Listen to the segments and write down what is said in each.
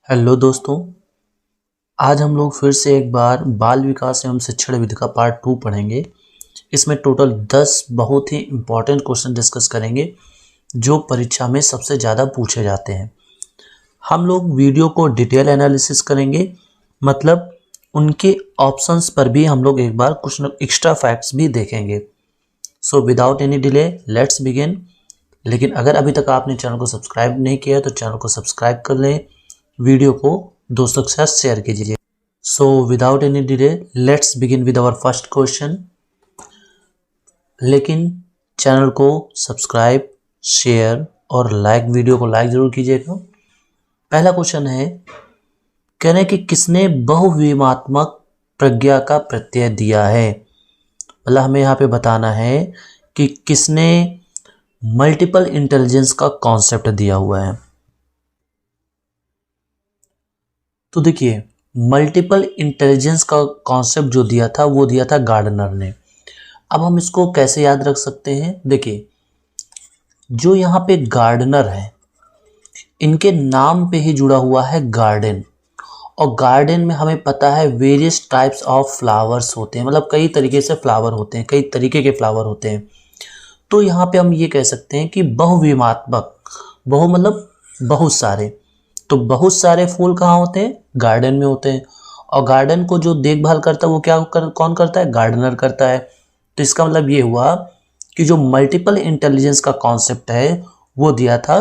Hello दोस्तों। आज हम लोग फिर से एक बार बाल विकास एवं शिक्षण विधि का पार्ट 2 पढ़ेंगे। इसमें टोटल 10 बहुत ही इम्पॉर्टेंट क्वेश्चन डिस्कस करेंगे जो परीक्षा में सबसे ज़्यादा पूछे जाते हैं। हम लोग वीडियो को डिटेल एनालिसिस करेंगे, मतलब उनके ऑप्शंस पर भी हम लोग एक बार कुछ एक्स्ट्रा फैक्ट्स भी देखेंगे। सो without any delay let's begin. लेकिन अगर अभी तक आपने चैनल को सब्सक्राइब नहीं किया तो चैनल को सब्सक्राइब कर लें, वीडियो को दोस्तों के साथ शेयर कीजिए। So without any delay let's begin with our first question. लेकिन चैनल को सब्सक्राइब, शेयर और वीडियो को लाइक जरूर कीजिएगा। पहला क्वेश्चन है, कह रहे हैं कि किसने बहुविमात्मक प्रज्ञा का प्रत्यय दिया है। मतलब हमें यहाँ पे बताना है कि किसने मल्टीपल इंटेलिजेंस का कॉन्सेप्ट दिया हुआ है। तो देखिए, मल्टीपल इंटेलिजेंस का कॉन्सेप्ट जो दिया था वो दिया था गार्डनर ने। अब हम इसको कैसे याद रख सकते हैं। देखिए, जो यहाँ पे गार्डनर है इनके नाम पे ही जुड़ा हुआ है गार्डन, और गार्डन में हमें पता है वेरियस टाइप्स ऑफ फ्लावर्स होते हैं, मतलब कई तरीके से फ्लावर होते हैं, कई तरीके के फ्लावर होते हैं। तो यहाँ पे हम ये कह सकते हैं कि बहुविमात्मक, बहु मतलब बहुत सारे, तो बहुत सारे फूल कहाँ होते हैं, गार्डन में होते हैं। और गार्डन को जो देखभाल करता है वो कौन करता है, गार्डनर करता है। तो इसका मतलब ये हुआ कि जो मल्टीपल इंटेलिजेंस का कॉन्सेप्ट है वो दिया था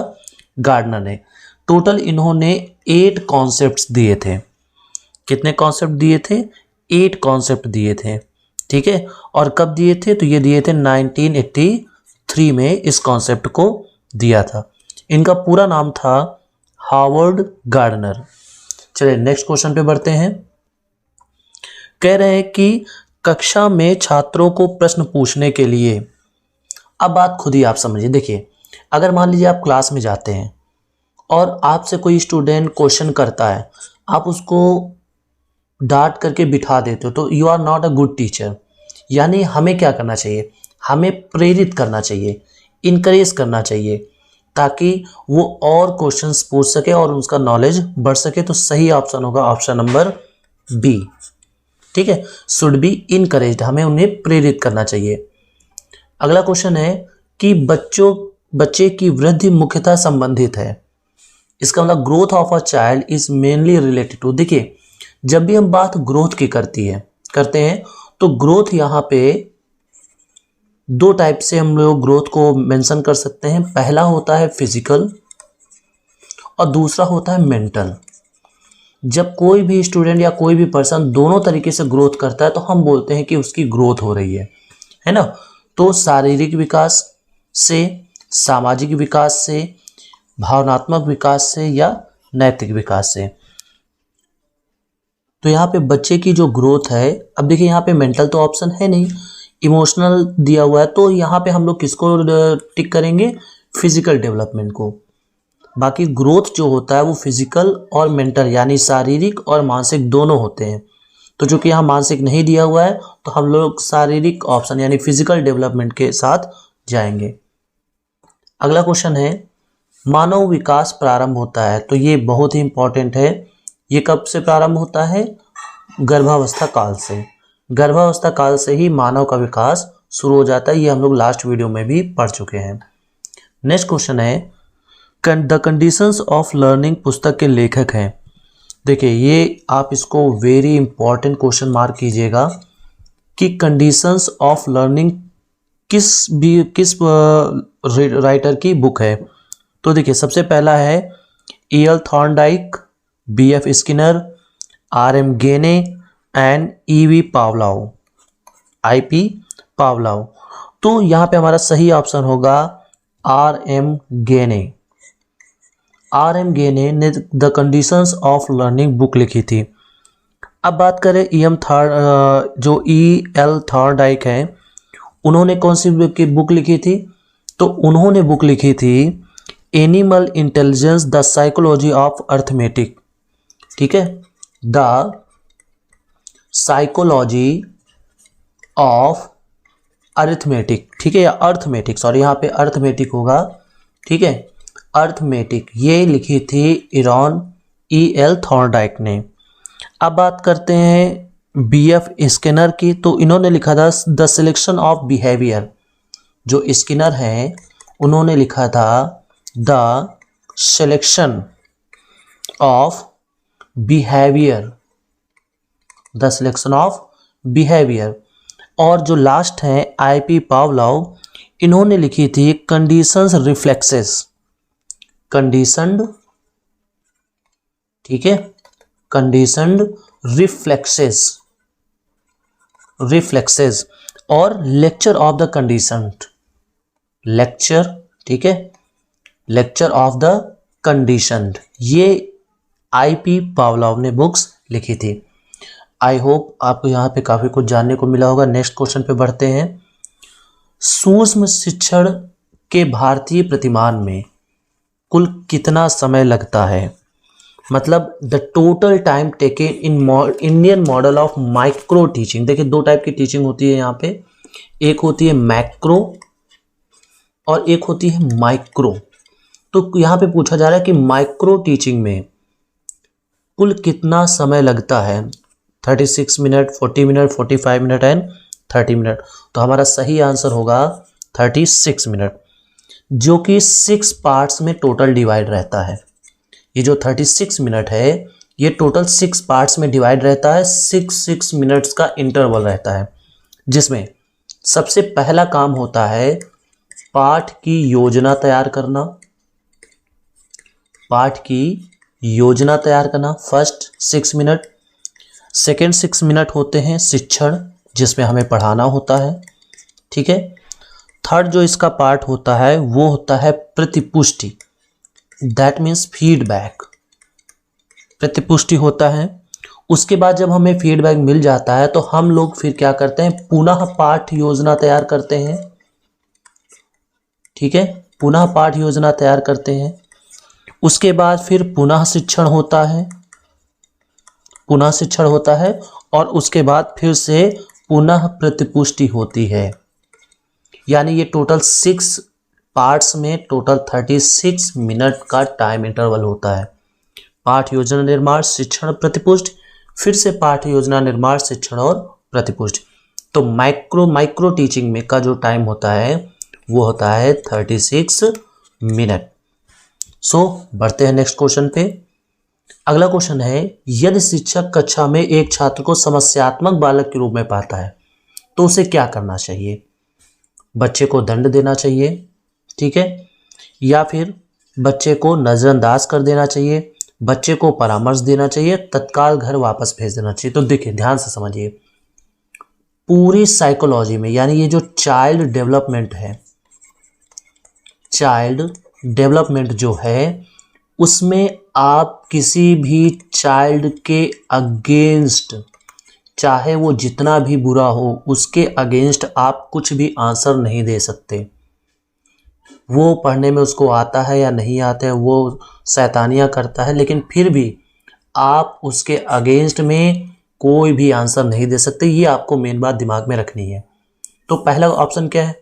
गार्डनर ने। टोटल इन्होंने 8 कॉन्सेप्ट्स दिए थे। कितने कॉन्सेप्ट दिए थे, 8 कॉन्सेप्ट दिए थे। ठीक है, और कब दिए थे, तो ये दिए थे 1983 में इस कॉन्सेप्ट को दिया था। इनका पूरा नाम था हार्वर्ड गार्डनर। चलिए नेक्स्ट क्वेश्चन पे बढ़ते हैं। कह रहे हैं कि कक्षा में छात्रों को प्रश्न पूछने के लिए, अब बात खुद ही आप समझिए। देखिए, अगर मान लीजिए आप क्लास में जाते हैं और आपसे कोई स्टूडेंट क्वेश्चन करता है, आप उसको डांट करके बिठा देते हो तो you are not a good teacher. यानी हमें क्या करना चाहिए, हमें प्रेरित करना चाहिए, इनकरेज करना चाहिए, ताकि वो और क्वेश्चंस पूछ सके और उसका नॉलेज बढ़ सके। तो सही ऑप्शन होगा ऑप्शन नंबर बी। ठीक है, शुड बी इनकरेज्ड, हमें उन्हें प्रेरित करना चाहिए। अगला क्वेश्चन है कि बच्चे की वृद्धि मुख्यतः संबंधित है। इसका मतलब growth of a child is mainly related to. देखिए, जब भी हम बात ग्रोथ की करते हैं तो ग्रोथ यहाँ पे 2 टाइप से हम लोग ग्रोथ को मेंशन कर सकते हैं। पहला होता है फिजिकल और दूसरा होता है मेंटल। जब कोई भी स्टूडेंट या कोई भी पर्सन दोनों तरीके से ग्रोथ करता है तो हम बोलते हैं कि उसकी ग्रोथ हो रही है ना। तो शारीरिक विकास से, सामाजिक विकास से, भावनात्मक विकास से या नैतिक विकास से। तो यहाँ पे बच्चे की जो ग्रोथ है, अब देखिए यहाँ पे मेंटल तो ऑप्शन है नहीं, इमोशनल दिया हुआ है, तो यहाँ पे हम लोग किसको टिक करेंगे, फिजिकल डेवलपमेंट को। बाकी ग्रोथ जो होता है वो फिजिकल और मेंटल यानी शारीरिक और मानसिक दोनों होते हैं। तो चूंकि यहाँ मानसिक नहीं दिया हुआ है तो हम लोग शारीरिक ऑप्शन यानी फिजिकल डेवलपमेंट के साथ जाएंगे। अगला क्वेश्चन है, मानव विकास प्रारंभ होता है, तो ये बहुत ही इंपॉर्टेंट है। ये कब से प्रारंभ होता है, गर्भावस्था काल से। गर्भावस्था काल से ही मानव का विकास शुरू हो जाता है। ये हम लोग लास्ट वीडियो में भी पढ़ चुके हैं। नेक्स्ट क्वेश्चन है, द कंडीशंस ऑफ लर्निंग पुस्तक के लेखक हैं। देखिए, ये आप इसको वेरी इंपॉर्टेंट क्वेश्चन मार्क कीजिएगा कि कंडीशंस ऑफ लर्निंग किस राइटर की बुक है। तो देखिए, सबसे पहला है E.L. Thorndike, B.F. Skinner, R.M. गेने and E.V. Pavlov, I.P. Pavlov. तो यहाँ पे हमारा सही ऑप्शन होगा R.M. गेने। R.M. गेने ने the conditions of learning book लिखी थी। अब बात करें जो E.L. थॉर्नडाइक हैं, उन्होंने कौन सी बुक लिखी थी, तो उन्होंने बुक लिखी थी animal intelligence the psychology of arithmetic. ठीक है, द साइकोलॉजी ऑफ अर्थमेटिक। ठीक है, या अर्थमेटिक, सॉरी यहाँ पे अर्थमेटिक होगा। ठीक है, अर्थमेटिक ये लिखी थी E.L. थॉर्नडाइक ने। अब बात करते हैं B.F. स्किनर की, तो इन्होंने लिखा था द सिलेक्शन ऑफ बिहेवियर। जो स्किनर हैं उन्होंने लिखा था the selection of behaviour, the selection of behaviour. और जो लास्ट है I.P. पावलोव, इन्होंने लिखी थी कंडीशंस रिफ्लेक्सेस, कंडीशनड, ठीक है, कंडीशनड रिफ्लेक्सेस, रिफ्लेक्सेस और lecture of the conditioned, lecture, ठीक है, लेक्चर ऑफ द कंडीशनड, ये I.P. पावलोव ने बुक्स लिखी थी। आई होप आपको यहाँ पे काफ़ी कुछ जानने को मिला होगा। नेक्स्ट क्वेश्चन पे बढ़ते हैं। सूक्ष्म शिक्षण के भारतीय प्रतिमान में कुल कितना समय लगता है? मतलब the total time taken in Indian model of micro teaching. देखिए दो टाइप की टीचिंग होती है यहाँ पे, एक होती है मैक्रो और एक होती है माइक्रो। तो यहाँ पे पूछा जा रहा है कि माइक्रो टीचिंग में कुल कितना समय लगता है? 36 minute, 40 minute, 45 minute and 30 minute. तो हमारा सही आंसर होगा 36 मिनट, जो कि 6 पार्ट्स में टोटल डिवाइड रहता है। ये जो 36 मिनट है ये टोटल 6 पार्ट्स में डिवाइड रहता है, 6 मिनट्स का इंटरवल रहता है, जिसमें सबसे पहला काम होता है पाठ की योजना तैयार करना, पाठ की योजना तैयार करना, फर्स्ट 6 मिनट। सेकेंड 6 मिनट होते हैं शिक्षण, जिसमें हमें पढ़ाना होता है, ठीक है। थर्ड जो इसका पार्ट होता है वो होता है प्रतिपुष्टि, दैट मीन्स फीडबैक, प्रतिपुष्टि होता है। उसके बाद जब हमें फीडबैक मिल जाता है तो हम लोग फिर क्या करते हैं, पुनः पाठ योजना तैयार करते हैं, ठीक है, पुनः पाठ योजना तैयार करते हैं। उसके बाद फिर पुनः शिक्षण होता है, पुनः शिक्षण होता है और उसके बाद फिर से पुनः प्रतिपुष्टि होती है। यानी ये टोटल 6 पार्ट्स में टोटल 36 मिनट का टाइम इंटरवल होता है। पाठ योजना निर्माण, शिक्षण, प्रतिपुष्टि, फिर से पाठ योजना निर्माण, शिक्षण और प्रतिपुष्टि। तो माइक्रो टीचिंग में का जो टाइम होता है वो होता है 36 मिनट। सो बढ़ते हैं नेक्स्ट क्वेश्चन पे। अगला क्वेश्चन है, यदि शिक्षक कक्षा में एक छात्र को समस्यात्मक बालक के रूप में पाता है तो उसे क्या करना चाहिए? बच्चे को दंड देना चाहिए, ठीक है, या फिर बच्चे को नजरअंदाज कर देना चाहिए, बच्चे को परामर्श देना चाहिए, तत्काल घर वापस भेज देना चाहिए। तो देखिए ध्यान से समझिए, पूरी साइकोलॉजी में, यानी ये जो चाइल्ड डेवलपमेंट है, चाइल्ड डेवलपमेंट जो है उसमें आप किसी भी चाइल्ड के अगेंस्ट, चाहे वो जितना भी बुरा हो, उसके अगेंस्ट आप कुछ भी आंसर नहीं दे सकते। वो पढ़ने में उसको आता है या नहीं आता है, वो शैतानियाँ करता है, लेकिन फिर भी आप उसके अगेंस्ट में कोई भी आंसर नहीं दे सकते। ये आपको मेन बात दिमाग में रखनी है। तो पहला ऑप्शन क्या है?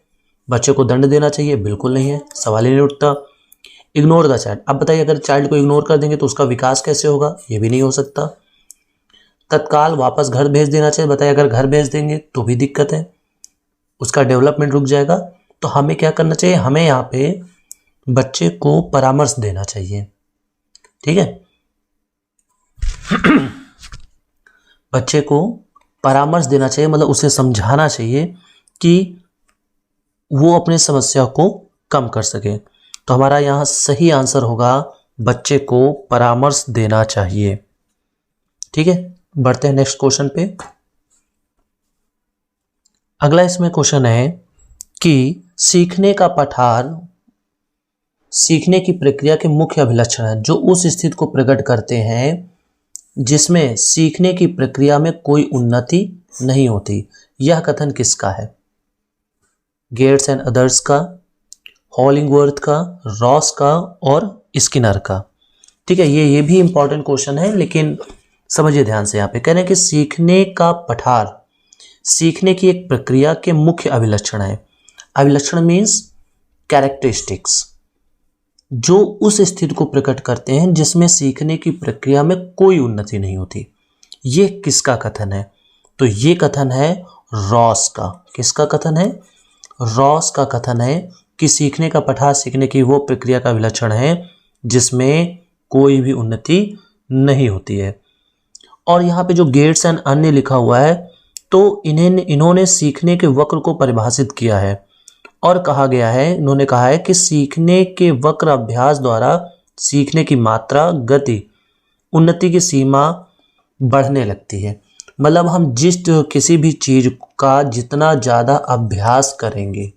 बच्चे को दंड देना चाहिए, बिल्कुल नहीं है, सवाल ही नहीं उठता। इग्नोर द चाइल्ड, अब बताइए अगर चाइल्ड को इग्नोर कर देंगे तो उसका विकास कैसे होगा? ये भी नहीं हो सकता। तत्काल वापस घर भेज देना चाहिए, बताइए अगर घर भेज देंगे तो भी दिक्कत है, उसका डेवलपमेंट रुक जाएगा। तो हमें क्या करना चाहिए? हमें यहाँ पे बच्चे को परामर्श देना चाहिए, ठीक है, बच्चे को परामर्श देना चाहिए, मतलब उसे समझाना चाहिए कि वो अपने समस्या को कम कर सके। तो हमारा यहाँ सही आंसर होगा बच्चे को परामर्श देना चाहिए, ठीक है। बढ़ते हैं नेक्स्ट क्वेश्चन पे। अगला इसमें क्वेश्चन है कि सीखने का पठार सीखने की प्रक्रिया के मुख्य अभिलक्षण है जो उस स्थिति को प्रकट करते हैं जिसमें सीखने की प्रक्रिया में कोई उन्नति नहीं होती। यह कथन किसका है? गेट्स एंड अदर्स का, हॉलिंगवर्थ का, रॉस का और स्किनर का, ठीक है। ये भी इंपॉर्टेंट क्वेश्चन है, लेकिन समझिए ध्यान से। यहाँ पे कह रहे हैं कि सीखने का पठार सीखने की एक प्रक्रिया के मुख्य अभिलक्षण है। अभिलक्षण मीन्स कैरेक्टरिस्टिक्स, जो उस स्थिति को प्रकट करते हैं जिसमें सीखने की प्रक्रिया में कोई उन्नति नहीं होती। ये किसका कथन है? तो ये कथन है रॉस का। किसका कथन है? रॉस का कथन है कि सीखने का पठार सीखने की वो प्रक्रिया का विलक्षण है जिसमें कोई भी उन्नति नहीं होती है। और यहाँ पे जो गेट्स एंड अन्य लिखा हुआ है, तो इन्होंने सीखने के वक्र को परिभाषित किया है और कहा गया है, इन्होंने कहा है कि सीखने के वक्र अभ्यास द्वारा सीखने की मात्रा, गति, उन्नति की सीमा बढ़ने लगती है। मतलब हम किसी भी चीज का जितना ज़्यादा अभ्यास करेंगे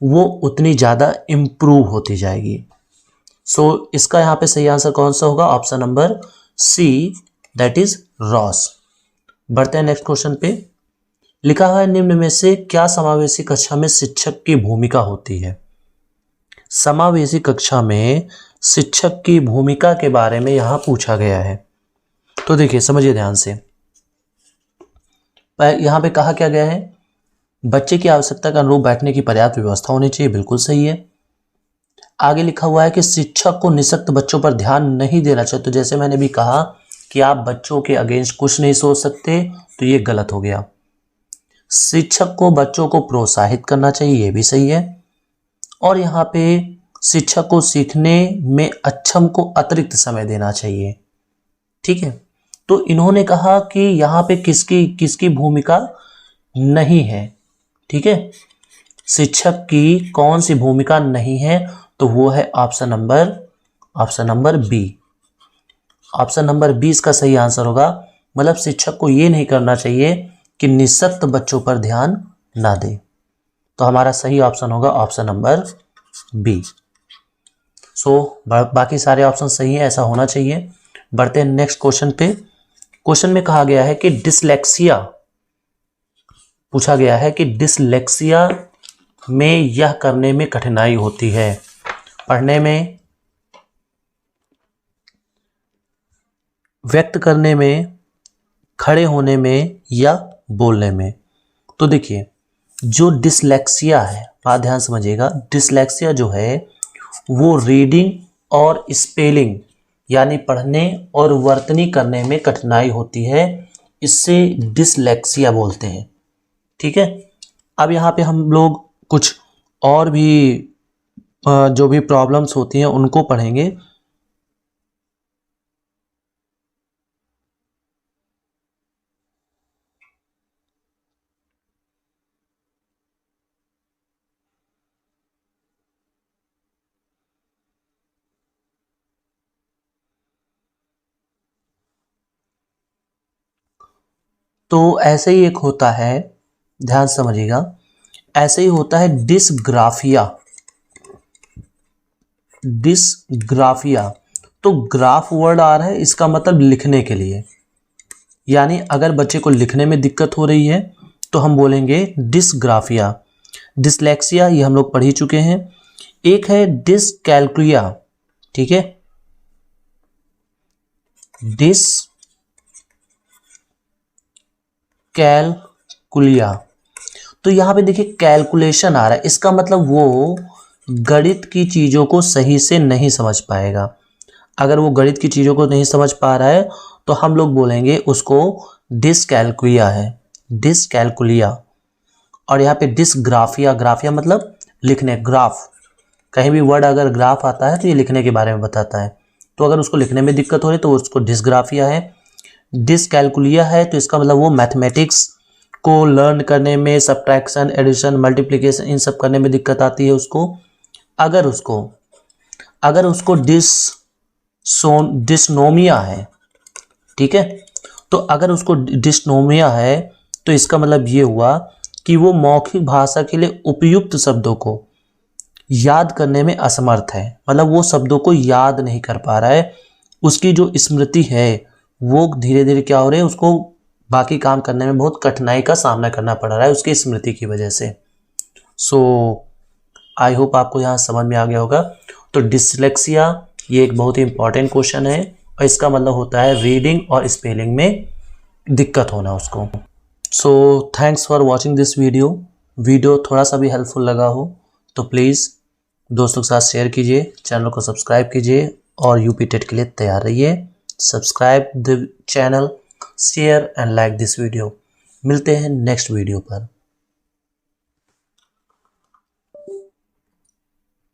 वो उतनी ज़्यादा इम्प्रूव होती जाएगी। सो इसका यहाँ पे सही आंसर कौन सा होगा? Option number C, that is Ross. बढ़ते हैं नेक्स्ट क्वेश्चन पे। लिखा है निम्न में से क्या समावेशी कक्षा में शिक्षक की भूमिका होती है? समावेशी कक्षा में शिक्षक की भूमिका के बारे में यहां पूछा गया है। तो देखिए, समझिए ध्यान से। यहां पे कहा क्या गया है? बच्चे की आवश्यकता के अनुरूप बैठने की पर्याप्त व्यवस्था होनी चाहिए। बिल्कुल सही है। आगे लिखा हुआ है कि शिक्षक को निःशक्त बच्चों पर ध्यान नहीं देना चाहिए। तो जैसे मैंने भी कहा कि आप बच्चों के अगेंस्ट कुछ नहीं सोच सकते, तो ये गलत हो गया। शिक्षक को बच्चों को प्रोत्साहित करना चाहिए, ये भी सही है। और यहाँ पे शिक्षक को सीखने में अक्षम को अतिरिक्त समय देना चाहिए। ठीक है। तो इन्होंने कहा कि यहाँ पे किसकी भूमिका नहीं है। ठीक है, शिक्षक की कौन सी भूमिका नहीं है? तो वो है option number B. Option number 20 का सही आंसर होगा। मतलब शिक्षक को ये नहीं करना चाहिए कि निःशक्त बच्चों पर ध्यान ना दे। तो हमारा सही ऑप्शन होगा ऑप्शन नंबर बी। बाकी सारे ऑप्शन सही हैं, ऐसा होना चाहिए। बढ़ते हैं नेक्स्ट क्वेश्चन पे। क्वेश्चन में कहा गया है कि डिसलेक्सिया, पूछा गया है कि डिसलेक्सिया में यह करने में कठिनाई होती है, पढ़ने में, व्यक्त करने में, खड़े होने में या बोलने में। तो देखिए, जो डिसलेक्सिया है, बात ध्यान समझिएगा, डिसलेक्सिया जो है वो रीडिंग और स्पेलिंग यानी पढ़ने और वर्तनी करने में कठिनाई होती है, इससे डिसलेक्सिया बोलते हैं। ठीक है। अब यहाँ पे हम लोग कुछ और भी जो भी प्रॉब्लम्स होती हैं उनको पढ़ेंगे। तो ऐसे ही एक होता है, ध्यान समझिएगा, ऐसे ही होता है डिसग्राफिया। डिसग्राफिया, तो ग्राफ वर्ड आ रहा है, इसका मतलब लिखने के लिए, यानी अगर बच्चे को लिखने में दिक्कत हो रही है तो हम बोलेंगे डिसग्राफिया। डिसलेक्सिया ये हम लोग पढ़ ही चुके हैं। एक है डिसकैल्कुलिया। ठीक है, डिसकैल्कुलिया। तो यहां पे देखिए कैलकुलेशन आ रहा है, इसका मतलब वो गणित की चीजों को सही से नहीं समझ पाएगा। अगर वो गणित की चीजों को नहीं समझ पा रहा है तो हम लोग बोलेंगे उसको डिसकैल्कुलिया है, डिसकैल्कुलिया। और यहाँ पे डिसग्राफिया, ग्राफिया मतलब लिखने, ग्राफ, कहीं भी वर्ड अगर ग्राफ आता है तो ये लिखने के बारे में बताता है। तो अगर उसको लिखने में दिक्कत हो रही तो उसको डिसग्राफिया है। डिसकैल्कुलिया है तो इसका मतलब वो मैथमेटिक्स को लर्न करने में, सब्ट्रैक्शन, एडिशन, मल्टीप्लिकेशन, इन सब करने में दिक्कत आती है उसको। अगर उसको डिस्नोमिया है, ठीक है, तो अगर उसको डिस्नोमिया है तो इसका मतलब ये हुआ कि वो मौखिक भाषा के लिए उपयुक्त शब्दों को याद करने में असमर्थ है। मतलब वो शब्दों को याद नहीं कर पा रहा है, उसकी जो स्मृति है वो धीरे धीरे क्या हो रही है, उसको बाकी काम करने में बहुत कठिनाई का सामना करना पड़ रहा है उसकी स्मृति की वजह से। आई होप आपको यहाँ समझ में आ गया होगा। तो डिसलेक्सिया ये एक बहुत ही इंपॉर्टेंट क्वेश्चन है और इसका मतलब होता है रीडिंग और स्पेलिंग में दिक्कत होना उसको। Thanks for watching this video थोड़ा सा भी हेल्पफुल लगा हो तो प्लीज़ दोस्तों के साथ शेयर कीजिए, चैनल को सब्सक्राइब कीजिए और यूपी टेट के लिए तैयार रहिए। Subscribe the channel, share and like this video. मिलते हैं नेक्स्ट वीडियो पर।